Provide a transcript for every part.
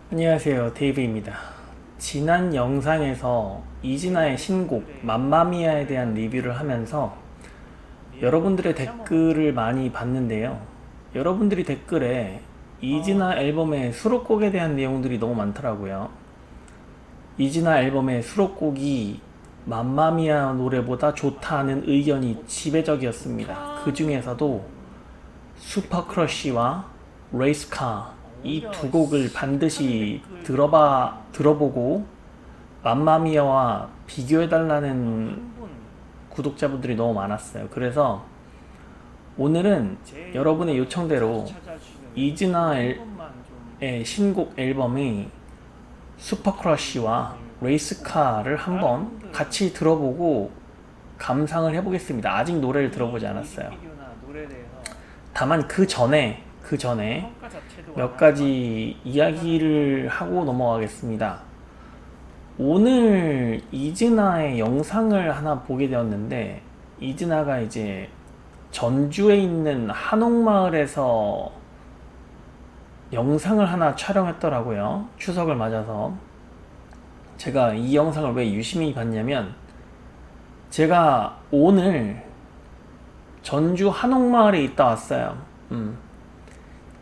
안녕하세요, 데이브입니다. 지난 영상에서 이진아의 신곡 맘마미아에 대한 리뷰를 하면서 여러분들의 댓글을 많이 봤는데요. 여러분들이 댓글에 이진아 앨범의 수록곡에 대한 내용들이 너무 많더라고요. 이진아 앨범의 수록곡이 맘마미아 노래보다 좋다는 의견이 지배적이었습니다. 그 중에서도 슈퍼크러쉬와 레이스카 이 두 곡을 반드시 들어보고 맘마미아와 비교해달라는 구독자분들이 너무 많았어요. 그래서 오늘은 여러분의 요청대로 이즈나의 신곡 앨범의 슈퍼크러쉬와 레이스카를 한번 같이 들어보고 감상을 해보겠습니다. 아직 노래를 들어보지 않았어요. 다만 그 전에 몇 가지 이야기를 하고 넘어가겠습니다. 오늘 이즈나의 영상을 하나 보게 되었는데, 이즈나가 이제 전주에 있는 한옥마을에서 영상을 하나 촬영했더라고요. 추석을 맞아서. 제가 이 영상을 왜 유심히 봤냐면, 제가 오늘 전주 한옥마을에 있다 왔어요.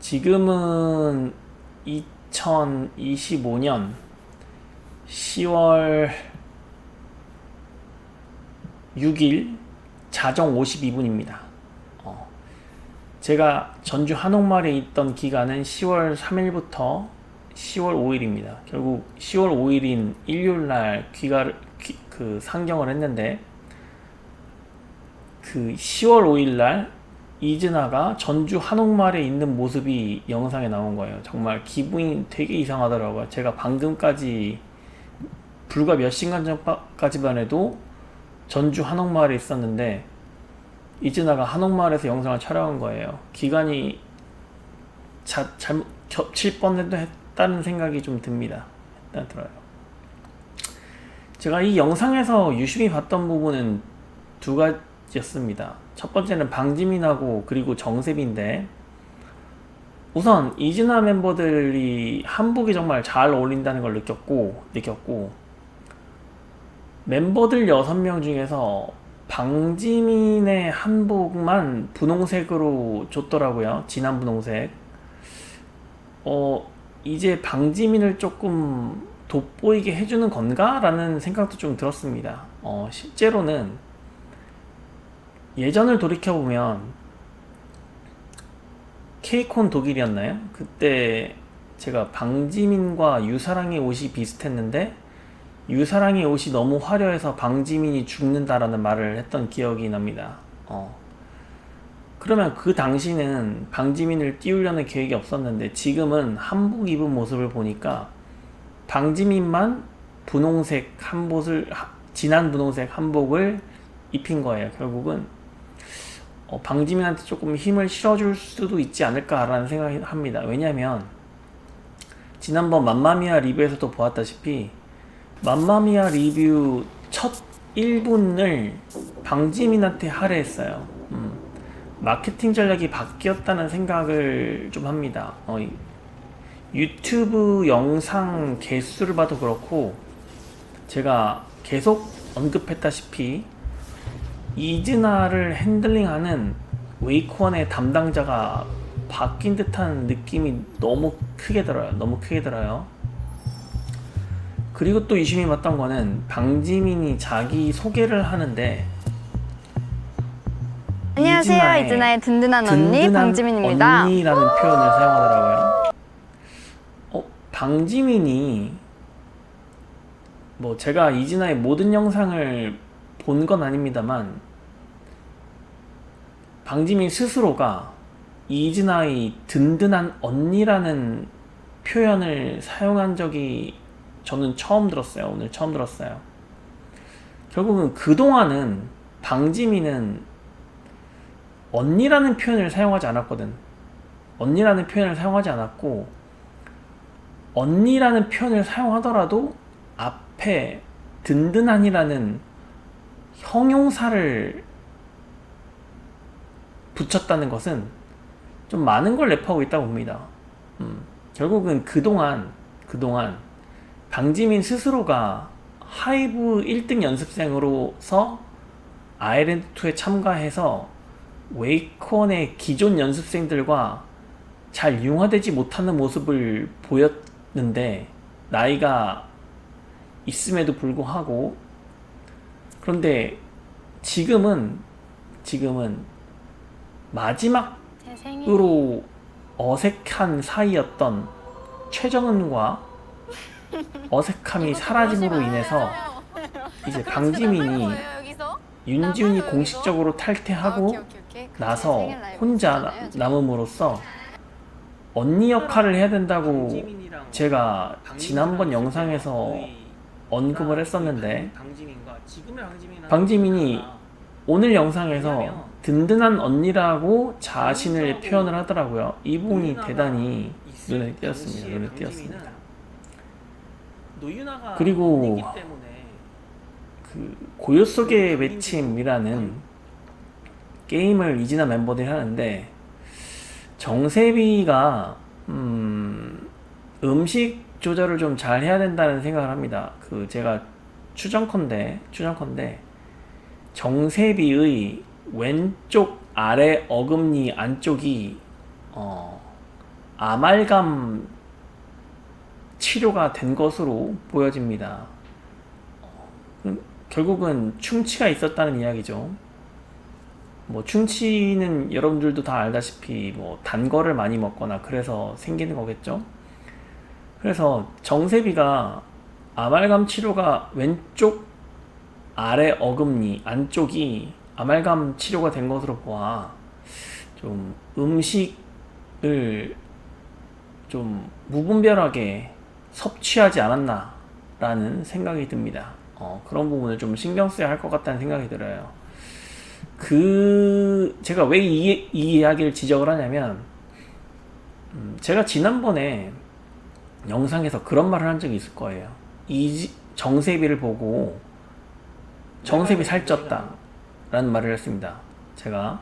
지금은 2025년 10월 6일 자정 52분입니다. 제가 전주 한옥마을에 있던 기간은 10월 3일부터 10월 5일입니다. 결국 10월 5일인 일요일날 상경을 했는데, 그 10월 5일날 이즈나가 전주 한옥마을에 있는 모습이 영상에 나온 거예요. 정말 기분이 되게 이상하더라고요. 제가 방금까지 불과 몇 시간 전까지만 해도 전주 한옥마을에 있었는데 이즈나가 한옥마을에서 영상을 촬영한 거예요. 기간이 잘못 겹칠 뻔했다는 생각이 좀 듭니다. 일단 들어요. 제가 이 영상에서 유심히 봤던 부분은 두 가지였습니다. 첫 번째는 방지민하고 그리고 정세빈인데, 우선 이즈나 멤버들이 한복이 정말 잘 어울린다는 걸 느꼈고 멤버들 6명 중에서 방지민의 한복만 분홍색으로 줬더라고요. 진한 분홍색. 이제 방지민을 조금 돋보이게 해주는 건가? 라는 생각도 좀 들었습니다. 실제로는 예전을 돌이켜보면 케이콘 독일이었나요? 그때 제가 방지민과 유사랑의 옷이 비슷했는데 유사랑의 옷이 너무 화려해서 방지민이 죽는다라는 말을 했던 기억이 납니다. 그러면 그 당시는 방지민을 띄우려는 계획이 없었는데, 지금은 한복 입은 모습을 보니까 방지민만 분홍색 진한 분홍색 한복을 입힌 거예요. 결국은 방지민한테 조금 힘을 실어줄 수도 있지 않을까라는 생각을 합니다. 왜냐면 지난번 맘마미아 리뷰에서도 보았다시피 맘마미아 리뷰 첫 1분을 방지민한테 할애했어요. 마케팅 전략이 바뀌었다는 생각을 좀 합니다. 유튜브 영상 개수를 봐도 그렇고, 제가 계속 언급했다시피 이즈나를 핸들링하는 웨이크원의 담당자가 바뀐 듯한 느낌이 너무 크게 들어요. 그리고 또 유심히 봤던 거는 방지민이 자기 소개를 하는데, 안녕하세요. 이즈나의 든든한 언니 방지민입니다. 언니라는 표현을 사용하더라고요. 방지민이 제가 이즈나의 모든 영상을 본 건 아닙니다만, 방지민 스스로가 이즈나의 든든한 언니라는 표현을 사용한 적이 저는 처음 들었어요. 오늘 처음 들었어요. 결국은 그동안은 방지민은 언니라는 표현을 사용하지 않았거든. 언니라는 표현을 사용하지 않았고, 언니라는 표현을 사용하더라도 앞에 든든한이라는 형용사를 붙였다는 것은 좀 많은 걸 랩하고 있다고 봅니다. 결국은 그동안 그동안 방지민 스스로가 하이브 1등 연습생으로서 아일랜드2에 참가해서 웨이콘의 기존 연습생들과 잘 융화되지 못하는 모습을 보였는데, 나이가 있음에도 불구하고. 그런데 지금은 마지막으로 어색한 사이였던 최정은과 어색함이 사라짐으로 인해서 이제 방지민이 윤지훈이 공식적으로 탈퇴하고 나서 혼자 남음으로써 언니 역할을 해야 된다고 제가 지난번 영상에서 언급을 했었는데, 방지민이 오늘 영상에서 든든한 언니라고 자신을 표현을 하더라고요. 이 부분이 대단히 눈에 띄었습니다. 그리고 그 고요 속의 외침이라는 게임을 이진아 멤버들이 하는데, 정세비가 음식 조절을 좀 잘 해야 된다는 생각을 합니다. 그 제가 추정컨대 정세비의 왼쪽 아래 어금니 안쪽이 아말감 치료가 된 것으로 보여집니다. 결국은 충치가 있었다는 이야기죠. 뭐 충치는 여러분들도 다 알다시피 뭐 단 거를 많이 먹거나 그래서 생기는 거겠죠. 그래서 정세비가 아말감 치료가 왼쪽 아래 어금니 안쪽이 아말감 치료가 된 것으로 보아 좀 음식을 좀 무분별하게 섭취하지 않았나라는 생각이 듭니다. 그런 부분을 좀 신경 써야 할 것 같다는 생각이 들어요. 제가 왜 이 이야기를 지적을 하냐면, 제가 지난번에 영상에서 그런 말을 한 적이 있을 거예요. 정세비를 보고 정세비 살쪘다 라는 말을 했습니다. 제가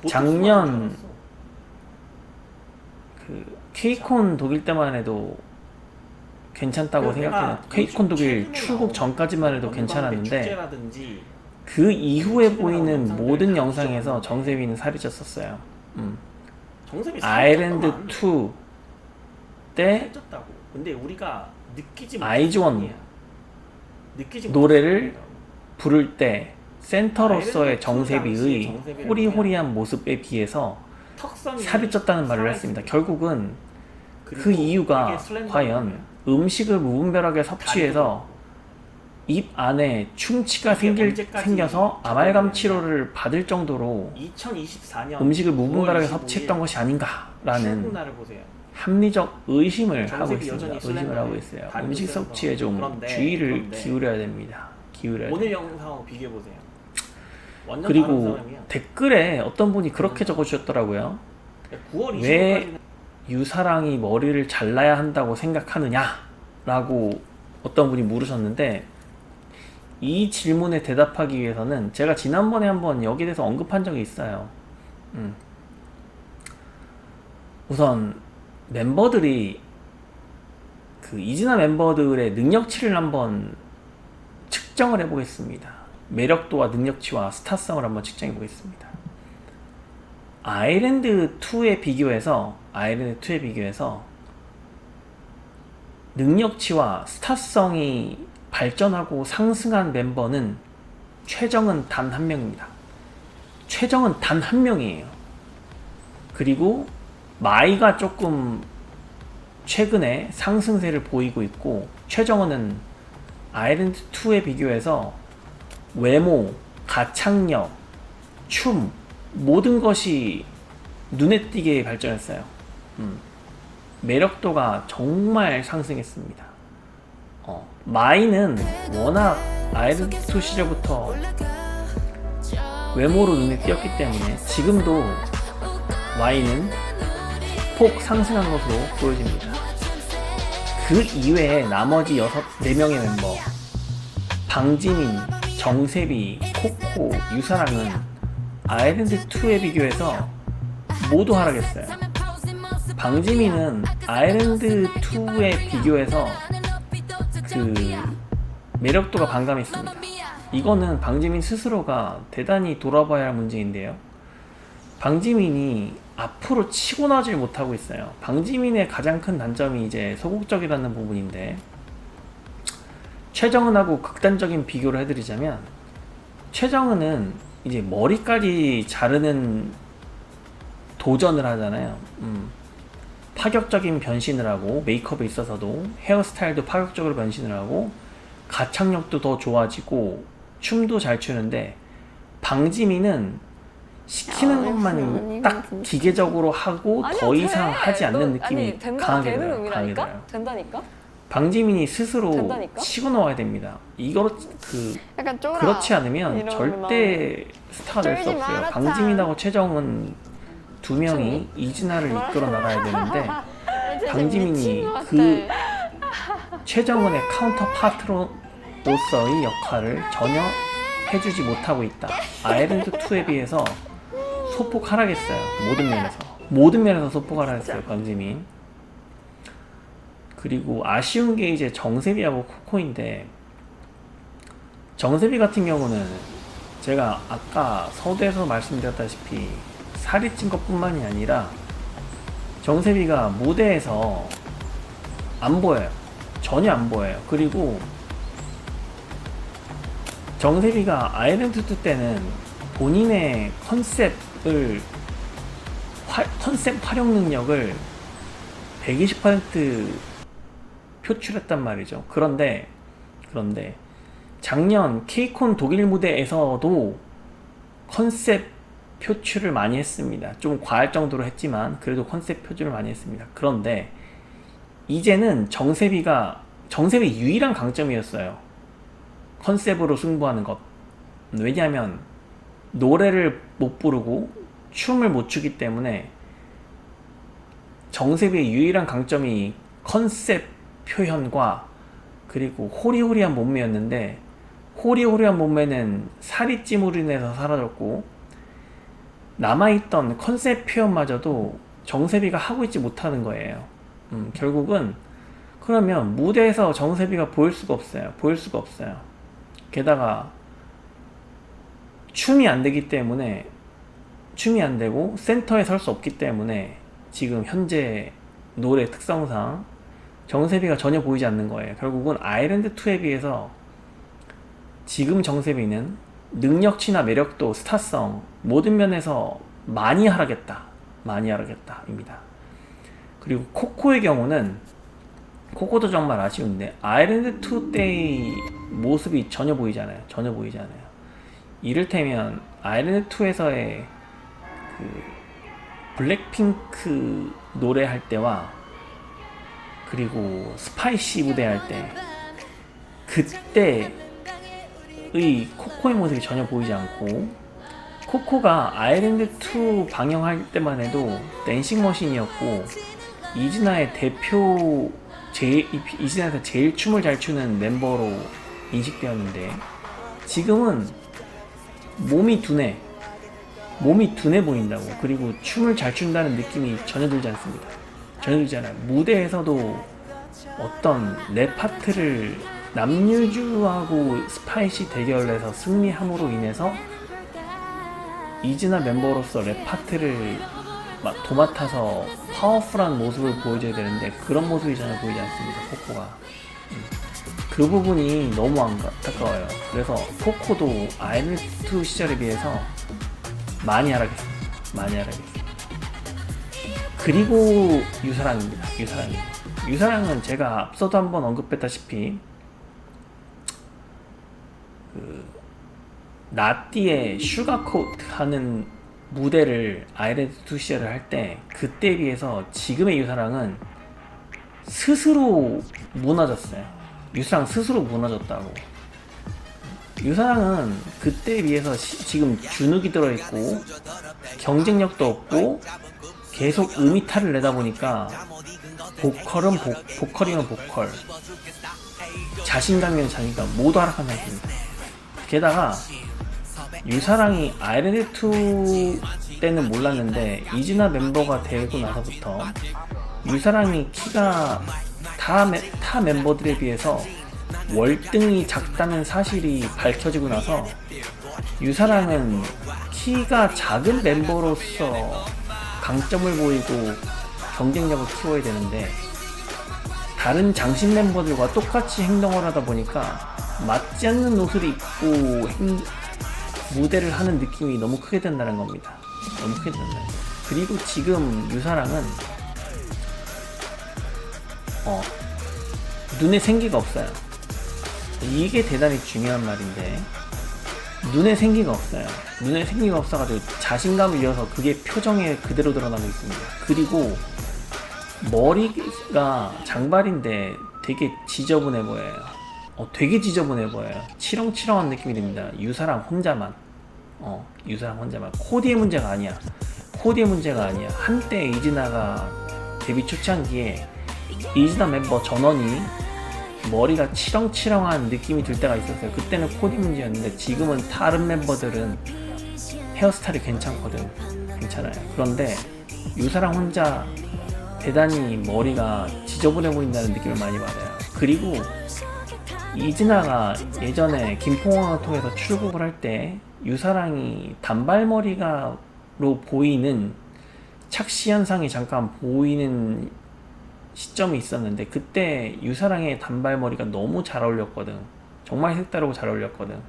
작년 그 케이콘 독일 때만 해도 괜찮다고 생각해요. 케이콘 독일 출국 전까지만 해도 괜찮았는데, 그 이후에 보이는 모든 영상에서 정세비는 살이 쪘었어요. 아일랜드 2 때 근데 우리가 느끼지 아이즈원 노래를 부를 때 센터로서의 정세비의 호리호리한 모습에 비해서 살이 쪘다는 말을 했습니다. 결국은 그 이유가 과연 음식을 무분별하게 섭취해서 입 안에 충치가 생겨서 아말감 치료를 받을 정도로 2024년 음식을 무분별하게 섭취했던 것이 아닌가라는 합리적 의심을 하고 있어요. 음식 섭취에 좀 주의를 기울여야 됩니다. 오늘 영상하고 비교해 보세요. 그리고 댓글에 어떤 분이 그렇게 적어주셨더라고요. 9월 왜 유사랑이 머리를 잘라야 한다고 생각하느냐 라고 어떤 분이 물으셨는데, 이 질문에 대답하기 위해서는 제가 지난번에 한번 여기에 대해서 언급한 적이 있어요. 우선 멤버들이 그 이진아 멤버들의 능력치를 한번 측정을 해보겠습니다. 매력도와 능력치와 스타성을 한번 측정해 보겠습니다. 아일랜드 2에 비교해서 능력치와 스타성이 발전하고 상승한 멤버는 최정은 단 한 명입니다. 최정은 단 한 명이에요. 그리고 마이가 조금 최근에 상승세를 보이고 있고, 최정은은 아일랜드 2에 비교해서 외모, 가창력, 춤 모든 것이 눈에 띄게 발전했어요. 매력도가 정말 상승했습니다. 마이는 워낙 아일랜드 2 시절부터 외모로 눈에 띄었기 때문에 지금도 마이는 폭 상승한 것으로 보여집니다. 그 이외에 나머지 4명의 멤버 방지민, 정세비, 코코, 유사랑은 아일랜드 2에 비교해서 모두 하락했어요. 방지민은 아일랜드 2에 비교해서 그 매력도가 반감했습니다. 이거는 방지민 스스로가 대단히 돌아봐야 할 문제인데요. 방지민이 앞으로 치고 나질 못하고 있어요. 방지민의 가장 큰 단점이 이제 소극적이라는 부분인데, 최정은하고 극단적인 비교를 해드리자면, 최정은은 이제 머리까지 자르는 도전을 하잖아요. 파격적인 변신을 하고, 메이크업에 있어서도 헤어스타일도 파격적으로 변신을 하고, 가창력도 더 좋아지고 춤도 잘 추는데, 방지민은 시키는 것만 딱 기계적으로 하고 더 이상 하지 않는 느낌이 강하게 들어요. 된다니까? 방지민이 스스로 된다니까? 치고 나와야 됩니다. 이거 약간 쫄아. 그렇지 않으면 이러면 절대 스타가 될 수 쫄지 없어요. 마라, 방지민하고 최정은 두 명이 이진아를 이끌어 나가야 되는데, 방지민이 그 최정은의 카운터 파트로서의 역할을 전혀 해주지 못하고 있다. 아일랜드 2에 비해서 소폭 하락했어요. 모든 면에서 소폭 하락했어요. 방지민. 그리고 아쉬운 게 이제 정세비하고 코코인데, 정세비 같은 경우는 제가 아까 서두에서 말씀드렸다시피 살이 찐 것뿐만이 아니라 정세비가 무대에서 안 보여요. 전혀 안 보여요. 그리고 정세비가 아일랜드 2 때는 본인의 컨셉 활용 능력을 120% 표출했단 말이죠. 그런데 작년 케이콘 독일 무대에서도 컨셉 표출을 많이 했습니다. 좀 과할 정도로 했지만 그래도 컨셉 표출을 많이 했습니다. 그런데 이제는 정세비 유일한 강점이었어요. 컨셉으로 승부하는 것. 왜냐하면 노래를 못 부르고 춤을 못 추기 때문에 정세비의 유일한 강점이 컨셉 표현과 그리고 호리호리한 몸매였는데, 호리호리한 몸매는 살이 찜으로 인해서 사라졌고, 남아있던 컨셉 표현마저도 정세비가 하고 있지 못하는 거예요. 결국은 그러면 무대에서 정세비가 보일 수가 없어요. 게다가 춤이 안 되고 센터에 설 수 없기 때문에 지금 현재 노래 특성상 정세비가 전혀 보이지 않는 거예요. 결국은 아일랜드 2에 비해서 지금 정세비는 능력치나 매력도, 스타성 모든 면에서 많이 하락했다 입니다. 그리고 코코의 경우는, 코코도 정말 아쉬운데 아일랜드 2 때의 모습이 전혀 보이지 않아요. 이를테면 아일랜드 2에서의 그 블랙핑크 노래할 때와 그리고 스파이시 무대할 때, 그때의 코코의 모습이 전혀 보이지 않고, 코코가 아일랜드 2 방영할 때만 해도 댄싱 머신이었고, 이진아에서 제일 춤을 잘 추는 멤버로 인식되었는데, 지금은 몸이 둔해 보인다고. 그리고 춤을 잘 춘다는 느낌이 전혀 들지 않아요. 무대에서도 어떤 랩 파트를 남유주하고 스파이시 대결에서 승리함으로 인해서 이진아 멤버로서 랩 파트를 도맡아서 파워풀한 모습을 보여줘야 되는데, 그런 모습이 전혀 보이지 않습니다. 코코가. 그 부분이 너무 안타까워요. 그래서 코코도 아일랜드 2 시절에 비해서 많이 하락했습니다. 그리고 유사랑입니다. 유사랑은 제가 앞서도 한번 언급했다시피 나띠의 슈가코트 하는 무대를 아일랜드 2 시절을 할 때, 그때에 비해서 지금의 유사랑은 스스로 무너졌어요. 유사랑 스스로 무너졌다고. 유사랑은 그때에 비해서 지금 주눅이 들어있고 경쟁력도 없고 계속 음이탈을 내다 보니까 보컬이면 보컬, 자신감이면 자신감 모두 하락한 상태입니다. 게다가 유사랑이 아일랜드 2 때는 몰랐는데 이진아 멤버가 되고 나서부터 유사랑이 키가 타 멤버들에 비해서 월등히 작다는 사실이 밝혀지고 나서 유사랑은 키가 작은 멤버로서 강점을 보이고 경쟁력을 키워야 되는데 다른 장신 멤버들과 똑같이 행동을 하다 보니까 맞지 않는 옷을 입고 무대를 하는 느낌이 너무 크게 된다는 겁니다. 너무 크게 된다는 거예요. 그리고 지금 유사랑은 눈에 생기가 없어요. 이게 대단히 중요한 말인데 눈에 생기가 없어요. 눈에 생기가 없어가지고 자신감을 잃어서 그게 표정에 그대로 드러나고 있습니다. 그리고 머리가 장발인데 되게 지저분해 보여요. 되게 지저분해 보여요. 치렁치렁한 느낌이 듭니다. 유사랑 혼자만. 유사랑 혼자만. 코디의 문제가 아니야. 코디의 문제가 아니야. 한때 이즈나가 데뷔 초창기에 이즈나 멤버 전원이 머리가 치렁치렁한 느낌이 들 때가 있었어요. 그때는 코디 문제였는데 지금은 다른 멤버들은 헤어스타일이 괜찮거든. 괜찮아요. 그런데 유사랑 혼자 대단히 머리가 지저분해 보인다는 느낌을 많이 받아요. 그리고 이즈나가 예전에 김포공항을 통해서 출국을 할 때 유사랑이 단발머리가로 보이는 착시 현상이 잠깐 보이는 시점이 있었는데 그때 유사랑의 단발머리가 너무 잘 어울렸거든. 정말 색다르고 잘 어울렸거든.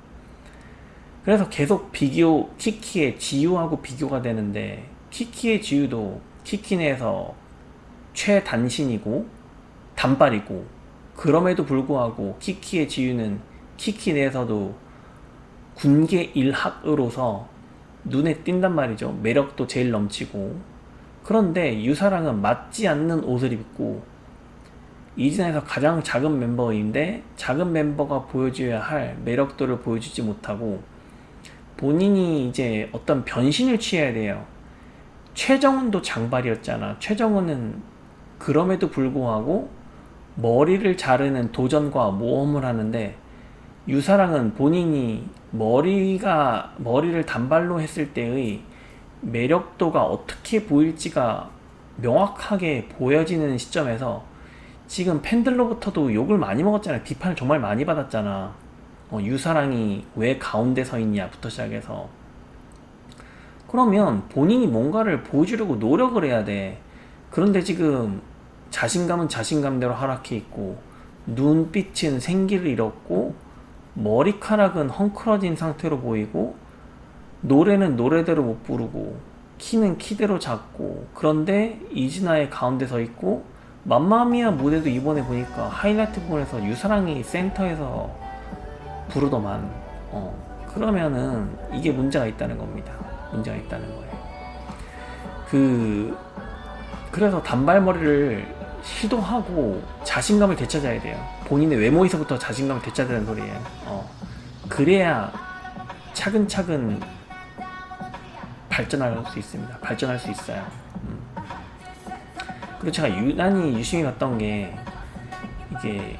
그래서 계속 키키의 지유하고 비교가 되는데 키키의 지유도 키키 내에서 최단신이고 단발이고 그럼에도 불구하고 키키의 지유는 키키 내에서도 군계 일학으로서 눈에 띈단 말이죠. 매력도 제일 넘치고. 그런데 유사랑은 맞지 않는 옷을 입고 이즈나에서 가장 작은 멤버인데 작은 멤버가 보여줘야 할 매력도를 보여주지 못하고 본인이 이제 어떤 변신을 취해야 돼요. 최정은도 장발이었잖아. 최정은은 그럼에도 불구하고 머리를 자르는 도전과 모험을 하는데 유사랑은 본인이 머리를 단발로 했을 때의 매력도가 어떻게 보일지가 명확하게 보여지는 시점에서 지금 팬들로부터도 욕을 많이 먹었잖아요. 비판을 정말 많이 받았잖아. 유사랑이 왜 가운데 서 있냐부터 시작해서. 그러면 본인이 뭔가를 보여주려고 노력을 해야 돼. 그런데 지금 자신감은 자신감대로 하락해 있고 눈빛은 생기를 잃었고 머리카락은 헝클어진 상태로 보이고 노래는 노래대로 못 부르고 키는 키대로 작고 그런데 이즈나의 가운데 서 있고 맘마미아 무대도 이번에 보니까 하이라이트 부분에서 유사랑이 센터에서 부르더만 그러면은 이게 문제가 있다는 겁니다. 문제가 있다는 거예요. 그래서 단발머리를 시도하고 자신감을 되찾아야 돼요. 본인의 외모에서부터 자신감을 되찾아야 되는 소리예요. 그래야 차근차근 발전할 수 있습니다. 발전할 수 있어요. 그리고 제가 유난히 유심히 봤던 게 이게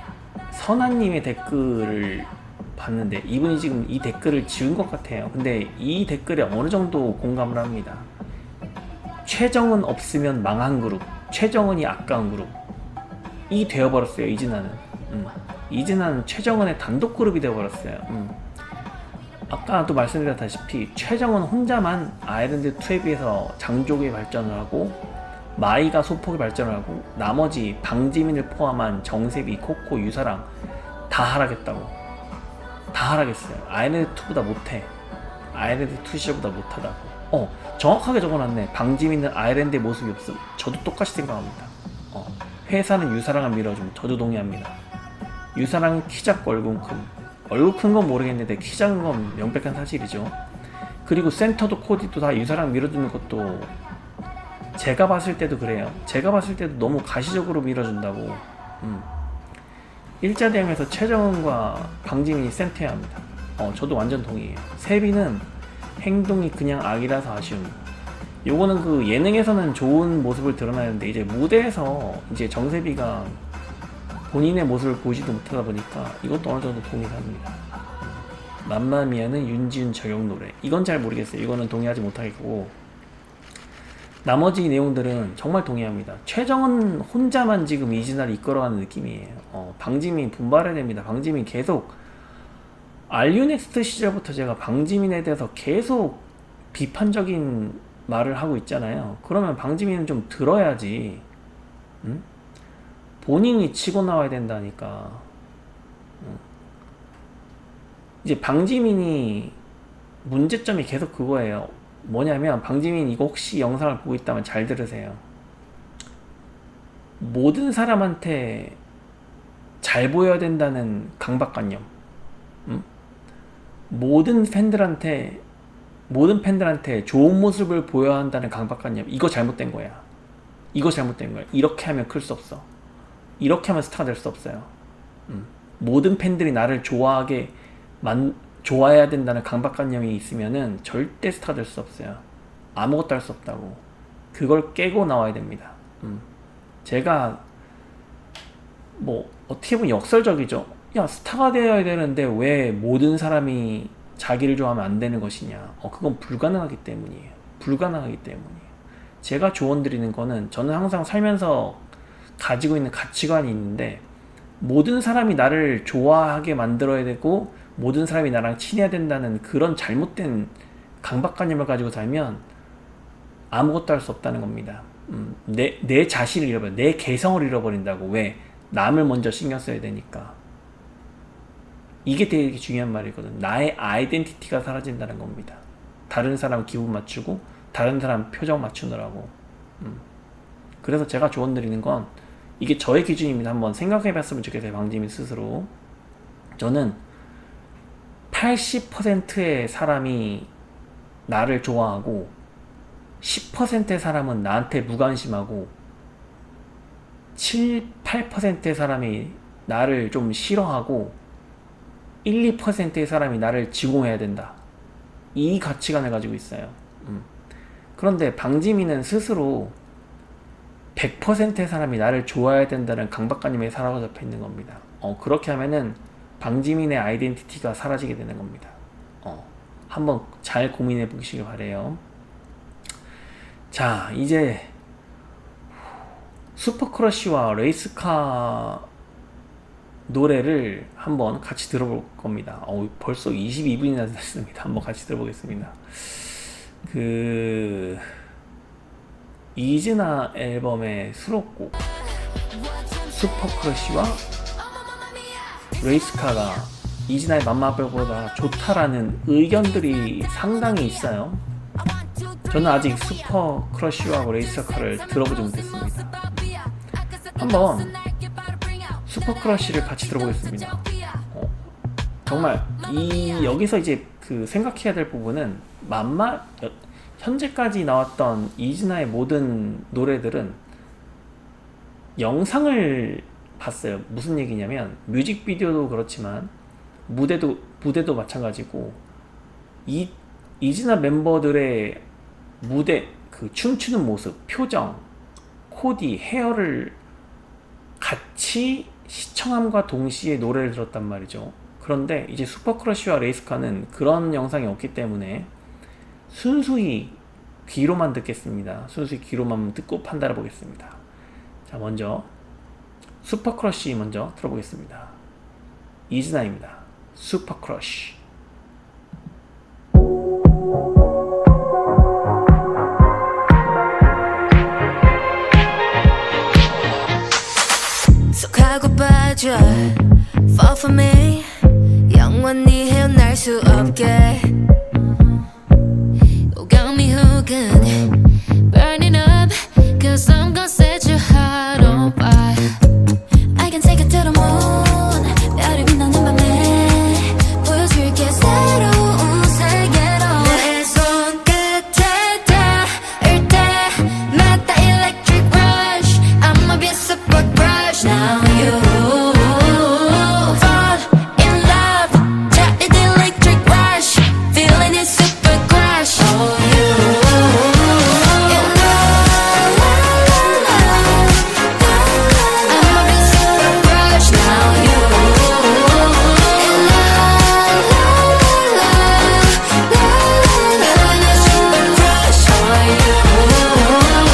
선아님의 댓글을 봤는데 이분이 지금 이 댓글을 지운 것 같아요. 근데 이 댓글에 어느 정도 공감을 합니다. 최정은 없으면 망한 그룹, 최정은이 아까운 그룹 이 되어버렸어요. 이즈나는 이즈나는 최정은의 단독 그룹이 되어버렸어요. 아까도 말씀드렸다시피 최정은 혼자만 아일랜드2에 비해서 장족의 발전을 하고 마이가 소폭의 발전을 하고 나머지 방지민을 포함한 정세비, 코코, 유사랑 다 하락했다고. 다 하락했어요. 아일랜드2보다 못해. 아일랜드2 시절보다 못하다고. 정확하게 적어놨네. 방지민은 아일랜드의 모습이 없음. 저도 똑같이 생각합니다. 회사는 유사랑을 밀어주면 저도 동의합니다. 유사랑은 키 작고 얼굴 큰. 얼굴 큰 건 모르겠는데 키 작은 건 명백한 사실이죠. 그리고 센터도 코디도 다 유사랑 밀어주는 것도 제가 봤을 때도 그래요. 제가 봤을 때도 너무 가시적으로 밀어준다고. 1자 대항에서 최정은과 방지민이 센터해야 합니다. 저도 완전 동의해요. 세비는 행동이 그냥 악이라서 아쉬움. 요거는 그 예능에서는 좋은 모습을 드러나는데 이제 무대에서 이제 정세비가 본인의 모습을 보이지도 못하다 보니까 이것도 어느 정도 동의합니다. 맘마미아는 윤지윤 저격 노래. 이건 잘 모르겠어요. 이거는 동의하지 못하겠고 나머지 내용들은 정말 동의합니다. 최정은 혼자만 지금 이진아를 이끌어가는 느낌이에요. 방지민 분발해야 됩니다. 방지민 계속 알류넥스트 시절부터 제가 방지민에 대해서 계속 비판적인 말을 하고 있잖아요. 그러면 방지민은 좀 들어야지. 응? 본인이 치고 나와야 된다니까. 응. 이제 방지민이 문제점이 계속 그거예요. 뭐냐면 방지민 이거 혹시 영상을 보고 있다면 잘 들으세요. 모든 사람한테 잘 보여야 된다는 강박관념. 응? 모든 팬들한테 좋은 모습을 보여야 한다는 강박관념. 이거 잘못된 거야. 이거 잘못된 거야. 이렇게 하면 클 수 없어. 이렇게 하면 스타가 될 수 없어요. 모든 팬들이 나를 좋아해야 된다는 강박관념이 있으면은 절대 스타가 될 수 없어요. 아무것도 할 수 없다고. 그걸 깨고 나와야 됩니다. 제가 뭐 어떻게 보면 역설적이죠. 야, 스타가 되어야 되는데 왜 모든 사람이 자기를 좋아하면 안 되는 것이냐. 그건 불가능하기 때문이에요. 불가능하기 때문이에요. 제가 조언 드리는 거는, 저는 항상 살면서 가지고 있는 가치관이 있는데, 모든 사람이 나를 좋아하게 만들어야 되고 모든 사람이 나랑 친해야 된다는 그런 잘못된 강박관념을 가지고 살면 아무것도 할 수 없다는 겁니다. 내 자신을 잃어버려. 내 개성을 잃어버린다고. 왜? 남을 먼저 신경 써야 되니까. 이게 되게 중요한 말이거든. 나의 아이덴티티가 사라진다는 겁니다. 다른 사람 기분 맞추고 다른 사람 표정 맞추느라고. 그래서 제가 조언 드리는 건, 이게 저의 기준입니다. 한번 생각해 봤으면 좋겠어요. 방지민 스스로. 저는 80%의 사람이 나를 좋아하고 10%의 사람은 나한테 무관심하고 7, 8%의 사람이 나를 좀 싫어하고 1, 2%의 사람이 나를 지공해야 된다. 이 가치관을 가지고 있어요. 그런데 방지민은 스스로 100%의 사람이 나를 좋아해야 된다는 강박관념에 사로잡혀 있는 겁니다. 그렇게 하면은 방지민의 아이덴티티가 사라지게 되는 겁니다. 한번 잘 고민해 보시길 바래요. 자, 이제 슈퍼크러쉬와 레이스카 노래를 한번 같이 들어볼 겁니다. 벌써 22분이나 됐습니다. 한번 같이 들어보겠습니다. 이즈나 앨범의 수록곡 슈퍼크러쉬와 레이스카가 이즈나의 맘마별보다 좋다라는 의견들이 상당히 있어요. 저는 아직 슈퍼크러쉬와 레이스카를 들어보지 못했습니다. 한번 슈퍼크러쉬를 같이 들어보겠습니다. 정말 여기서 이제 생각해야 될 부분은, 현재까지 나왔던 이즈나의 모든 노래들은 영상을 봤어요. 무슨 얘기냐면, 뮤직비디오도 그렇지만 무대도 마찬가지고, 이즈나 멤버들의 무대, 춤추는 모습, 표정, 코디, 헤어를 같이 시청함과 동시에 노래를 들었단 말이죠. 그런데 이제 슈퍼크러쉬와 레이스카는 그런 영상이 없기 때문에 순수히 귀로만 듣겠습니다. 순수히 귀로만 듣고 판단해 보겠습니다. 자, 먼저 슈퍼크러쉬 먼저 들어보겠습니다. 이즈나입니다. 슈퍼크러쉬. 속하고 빠져 Fall for me 영원히 헤어날 수 없게 오감이 혹은 Burning up Cause I'm gonna set your heart on fire I can take it to the moon 별이 빛나는 밤에 보여줄게 새로운 세계로 내 손끝에 닿을 때마다 electric rush I'ma be a super crush Now you fall in love 자 이 electric rush Feeling it super crush Oh you in love I'ma be super crush Now you in love Feeling it super crush Oh you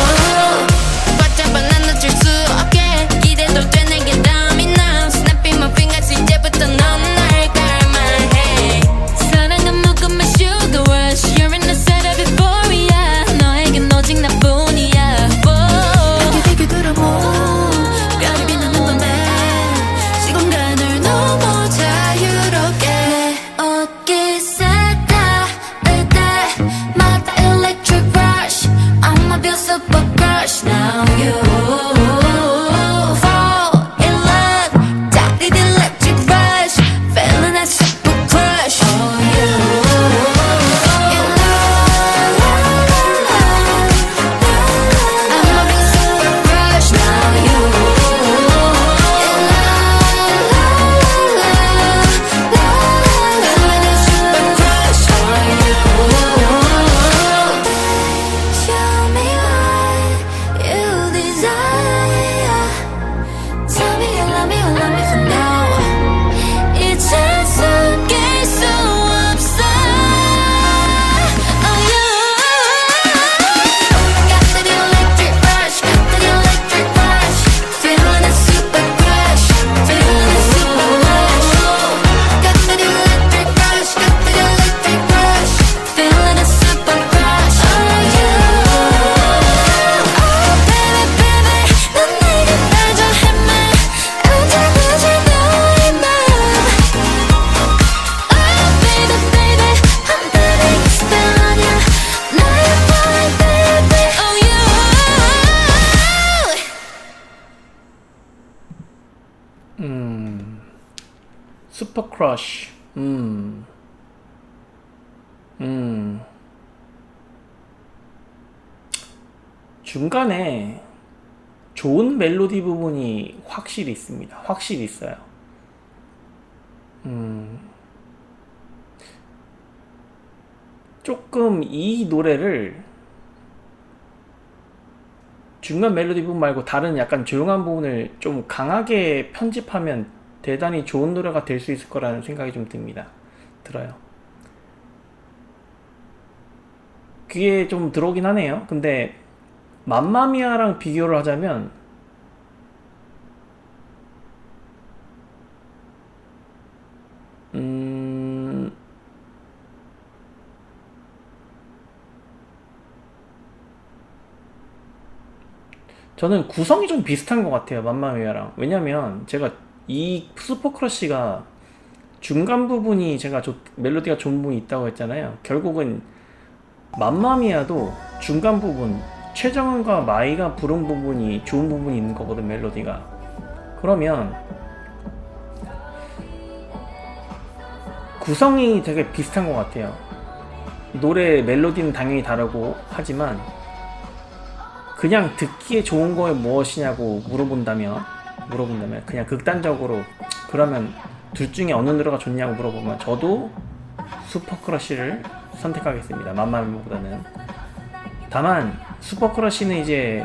love me for now. 이제 숨길 수 없어. Oh you got that electric rush, got that electric rush. Feeling a super crush, feeling a super rush. Got that electric rush, got that electric rush. Feeling a super crush. Oh you oh baby baby 넌 내게 빠져 헤매 언제까지 너의 맘. Oh baby baby I'm putting a spell on you. 나의 boy baby. Oh you 슈퍼 크러쉬. 중간에 좋은 멜로디 부분이 확실히 있습니다. 확실히 있어요. 조금 이 노래를 중간 멜로디 부분 말고 다른 약간 조용한 부분을 좀 강하게 편집하면 대단히 좋은 노래가 될 수 있을 거라는 생각이 좀 듭니다. 들어요. 귀에 좀 들어오긴 하네요. 근데 맘마미아랑 비교를 하자면 저는 구성이 좀 비슷한 것 같아요. 맘마미아랑. 왜냐면 제가 이 슈퍼크러쉬가 중간 부분이 제가 멜로디가 좋은 부분이 있다고 했잖아요. 결국은 맘마미아도 중간 부분 최정은과 마이가 부른 부분이 좋은 부분이 있는 거거든. 멜로디가. 그러면 구성이 되게 비슷한 것 같아요. 노래 멜로디는 당연히 다르고 하지만 그냥 듣기에 좋은 거에 무엇이냐고 물어본다면 그냥 극단적으로 그러면 둘 중에 어느 노래가 좋냐고 물어보면 저도 슈퍼크러쉬를 선택하겠습니다. 맘마미아보다는. 다만 슈퍼크러쉬는 이제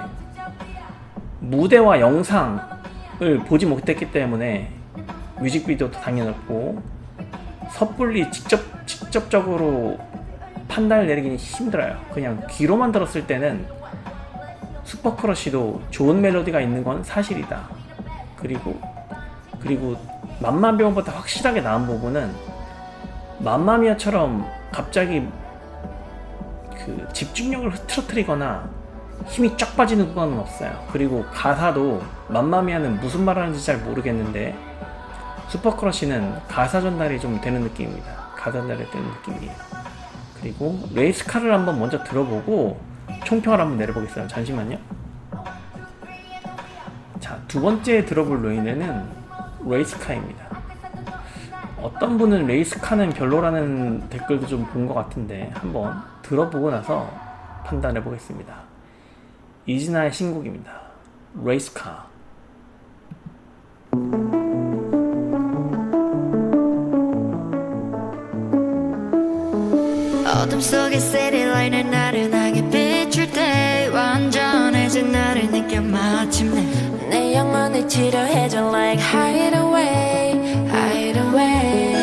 무대와 영상을 보지 못했기 때문에 뮤직비디오도 당연히 없고 섣불리 직접적으로 판단을 내리기는 힘들어요. 그냥 귀로만 들었을 때는 슈퍼크러쉬도 좋은 멜로디가 있는 건 사실이다. 그리고 맘마미아보다 확실하게 나은 부분은 맘마미아처럼 갑자기 그 집중력을 흐트러뜨리거나 힘이 쫙 빠지는 부분은 없어요. 그리고 가사도 맘마미아는 무슨 말 하는지 잘 모르겠는데 슈퍼크러쉬는 가사 전달이 좀 되는 느낌입니다. 가사 전달이 되는 느낌이에요. 그리고 레이스카를 한번 먼저 들어보고 총평을 한번 내려보겠어요. 잠시만요. 자, 두 번째 들어볼 노래는 레이스카입니다. 어떤 분은 레이스카는 별로라는 댓글도 좀 본 것 같은데 한번 들어보고 나서 판단해 보겠습니다. 이진아의 신곡입니다. 레이스카. 어둠 속에 city light는 나른하게 비출 때 완전해진 나를 느껴 마침내 내 영혼을 치료해줘 like hide away hide away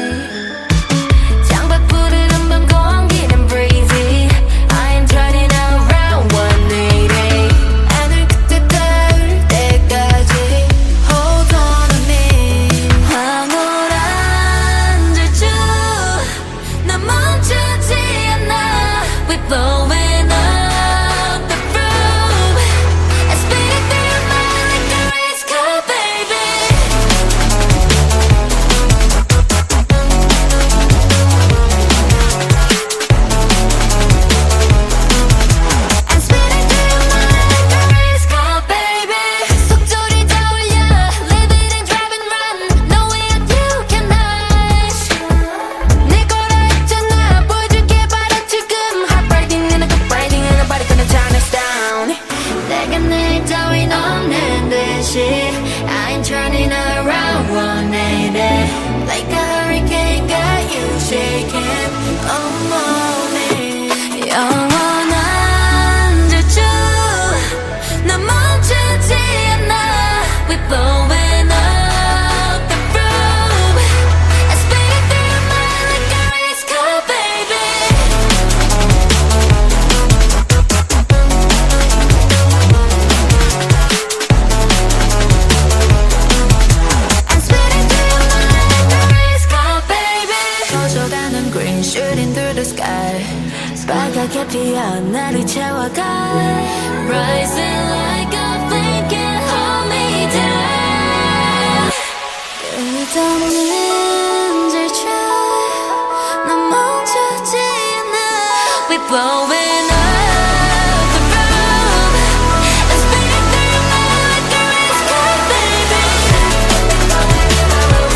창밖불을 한번 공기는 breezy I am turning around 180 하늘 끝에 닿을 때까지 hold on to me 황홀한 질주 나 멈추지 We blowing up the roof I spit it through your mind like a race car, baby I spit it through your mind like a race car, baby 속절이 다 올려 Live it and drive and run No way that you can hide 내 거라 했잖아 보여줄게 바로 지금 Heartbreaking and a good breaking and nobody gonna turn us down 내가 늘 따윈 없는 듯이 I ain't turning around 180 Like a hurricane got you shaking Oh mommy 영원한 질주 나 멈추지 않아 We blowing up 새롭게 피어 나를 채워가 Rising like a flame can't hold me down 끝없는 질주 난 멈추지 않아 We blowing up the room Let's break through like a race car baby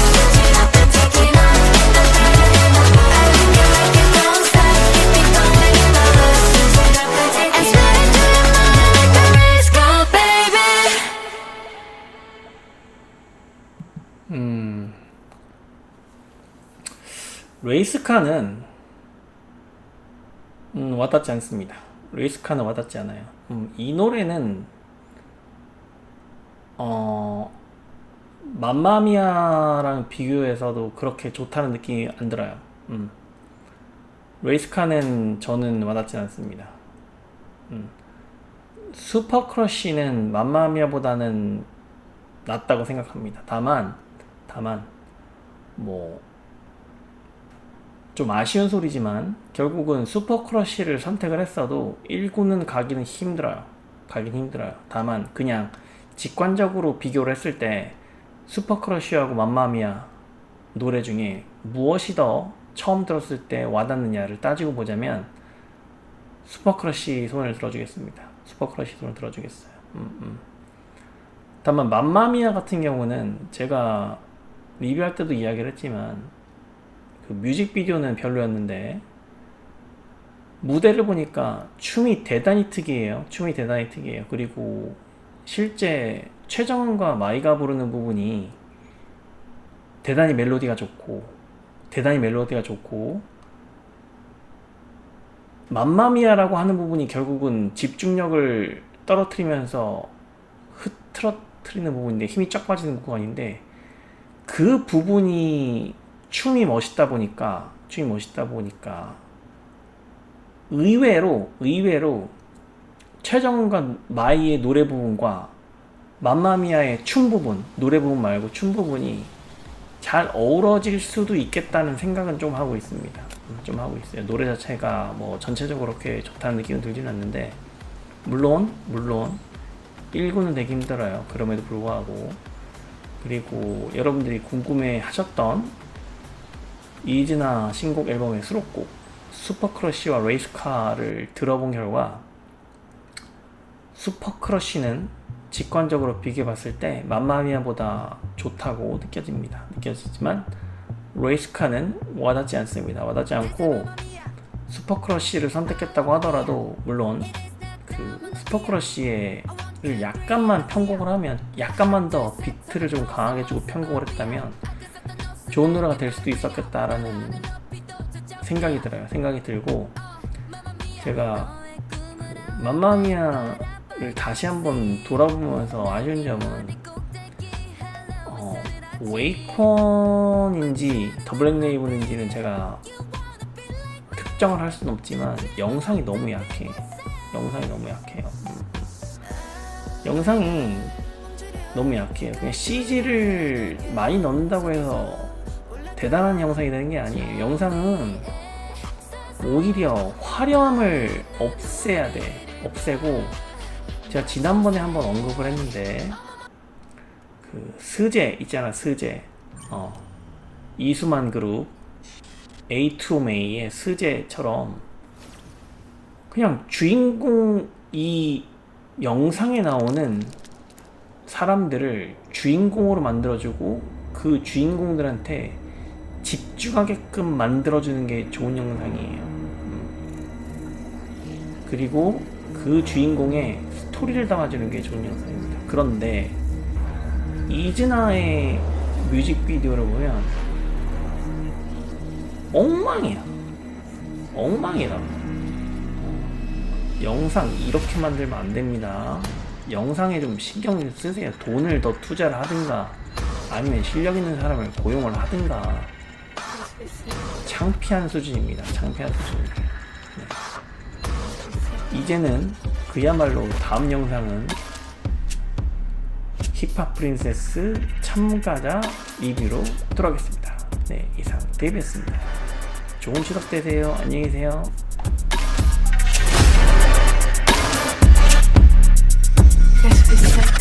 Switching up and taking off I think you like it don't stop Keep it going in the hood Switching up and taking off I swear to your mind like a race car baby 레이스카는 와닿지 않습니다. 레이스카는 와닿지 않아요. 이 노래는 맘마미아랑 비교해서도 그렇게 좋다는 느낌이 안 들어요. 레이스카는 저는 와닿지 않습니다. 슈퍼크러쉬는 맘마미아보다는 낫다고 생각합니다. 다만 뭐 좀 아쉬운 소리지만 결국은 슈퍼크러쉬를 선택을 했어도 1구는 가기는 힘들어요. 다만 그냥 직관적으로 비교를 했을 때 슈퍼크러쉬하고 맘마미아 노래 중에 무엇이 더 처음 들었을 때 와닿느냐를 따지고 보자면 슈퍼크러쉬 손을 들어주겠습니다. 다만 맘마미아 같은 경우는 제가 리뷰할 때도 이야기를 했지만 그 뮤직비디오는 별로였는데 무대를 보니까 춤이 대단히 특이해요. 그리고 실제 최정은과 마이가 부르는 부분이 대단히 멜로디가 좋고 맘마미아라고 하는 부분이 결국은 집중력을 떨어뜨리면서 흐트러뜨리는 부분인데 힘이 쫙 빠지는 구간인데 그 부분이 춤이 멋있다 보니까 의외로 최정은과 마이의 노래 부분과 맘마미아의 춤 부분, 노래 부분 말고 춤 부분이 잘 어우러질 수도 있겠다는 생각은 좀 하고 있습니다. 노래 자체가 뭐 전체적으로 그렇게 좋다는 느낌은 들진 않는데 물론 1구는 되게 힘들어요. 그럼에도 불구하고. 그리고 여러분들이 궁금해 하셨던 이즈나 신곡 앨범의 수록곡 슈퍼크러쉬와 레이스카를 들어본 결과 슈퍼크러쉬는 직관적으로 비교해봤을 때 맘마미아보다 좋다고 느껴지지만 레이스카는 와닿지 않고 슈퍼크러쉬를 선택했다고 하더라도 물론 그 슈퍼크러쉬를 약간만 편곡을 하면 약간만 더 비트를 좀 강하게 주고 편곡을 했다면 좋은 노래가 될 수도 있었겠다라는 생각이 들고 제가 그 맘마미아를 다시 한번 돌아보면서 아쉬운 점은 웨이콘인지 더블랙레이븐인지는 제가 특정을 할 수는 없지만 영상이 너무 약해요. 그냥 CG를 많이 넣는다고 해서 대단한 영상이 되는 게 아니에요. 영상은 오히려 화려함을 없애고 제가 지난번에 한번 언급을 했는데 그 스제 있잖아. 이수만 그룹 A2M의 스제처럼 그냥 이 영상에 나오는 사람들을 주인공으로 만들어주고 그 주인공들한테 집중하게끔 만들어주는 게 좋은 영상이에요. 그리고 그 주인공의 스토리를 담아주는 게 좋은 영상입니다. 그런데 이즈나의 뮤직비디오를 보면 엉망이야. 영상 이렇게 만들면 안 됩니다. 영상에 좀 신경 쓰세요. 돈을 더 투자를 하든가 아니면 실력 있는 사람을 고용을 하든가. 창피한 수준입니다. 네. 이제는 그야말로 다음 영상은 힙합 프린세스 참가자 리뷰로 돌아오겠습니다. 네, 이상 데뷔였습니다. 좋은 추석 되세요. 안녕히 계세요. to the